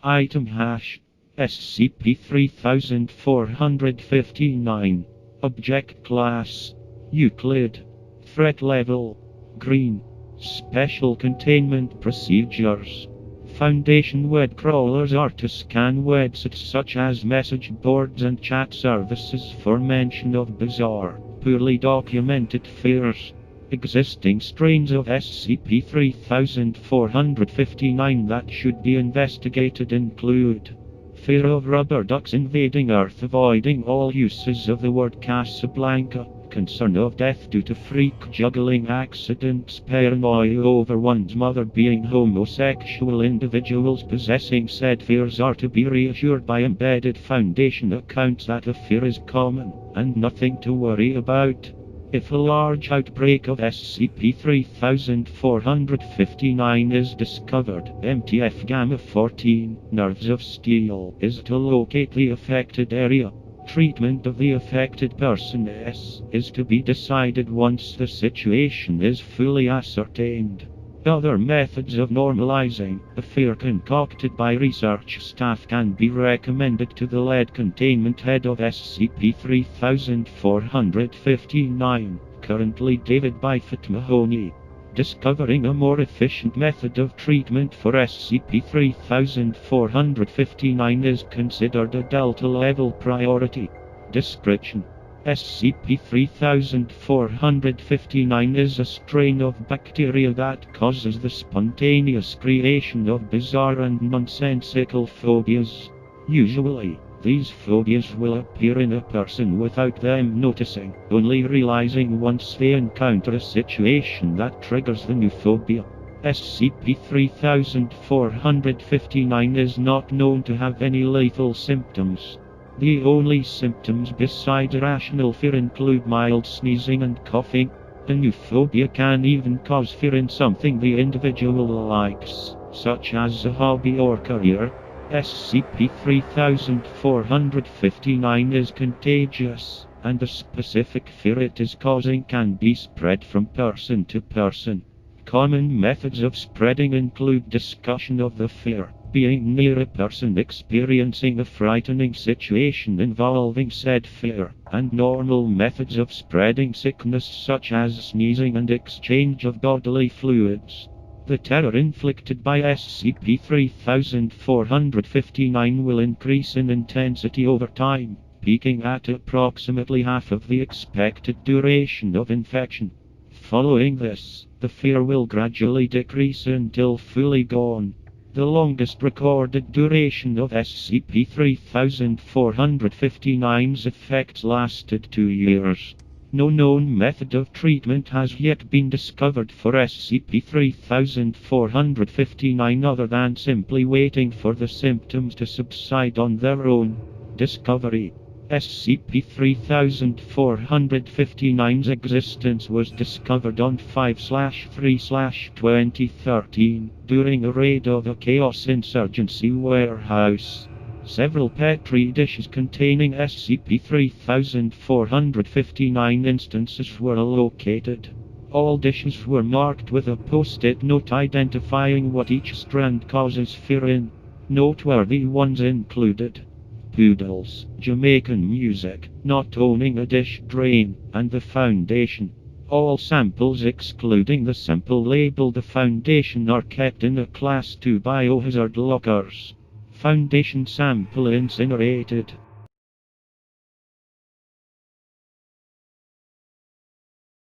Item hash SCP-3459. Object class Euclid. Threat level green. Special containment procedures. Foundation web crawlers are to scan websites such as message boards and chat services for mention of bizarre, poorly documented fears. Existing strains of SCP-3459 that should be investigated include fear of rubber ducks invading Earth, avoiding all uses of the word Casablanca, concern of death due to freak juggling accidents, paranoia over one's mother being homosexual. Individuals possessing said fears are to be reassured by embedded Foundation accounts that the fear is common and nothing to worry about. If a large outbreak of SCP-3459 is discovered, MTF Gamma-14, Nerves of Steel, is to locate the affected area. Treatment of the affected person is to be decided once the situation is fully ascertained. Other methods of normalizing the fear concocted by research staff can be recommended to the lead containment head of SCP-3459, currently David Byford Mahoney. Discovering a more efficient method of treatment for SCP-3459 is considered a Delta-level priority. Description: SCP-3459 is a strain of bacteria that causes the spontaneous creation of bizarre and nonsensical phobias. Usually, these phobias will appear in a person without them noticing, only realizing once they encounter a situation that triggers the new phobia. SCP-3459 is not known to have any lethal symptoms. The only symptoms besides irrational fear include mild sneezing and coughing. The new phobia can even cause fear in something the individual likes, such as a hobby or career. SCP-3459 is contagious, and the specific fear it is causing can be spread from person to person. Common methods of spreading include discussion of the fear, being near a person experiencing a frightening situation involving said fear, and normal methods of spreading sickness such as sneezing and exchange of bodily fluids. The terror inflicted by SCP-3459 will increase in intensity over time, peaking at approximately half of the expected duration of infection. Following this, the fear will gradually decrease until fully gone. The longest recorded duration of SCP-3459's effects lasted 2 years. No known method of treatment has yet been discovered for SCP-3459 other than simply waiting for the symptoms to subside on their own. Discovery: SCP-3459's existence was discovered on 5/3/2013 during a raid of a Chaos Insurgency warehouse. Several Petri dishes containing SCP-3459 instances were located. All dishes were marked with a post-it note identifying what each strand causes fear in. Noteworthy ones included poodles, Jamaican music, not owning a dish drain, and the Foundation. All samples excluding the sample labeled the Foundation are kept in a Class II biohazard lockers. Foundation sample incinerated.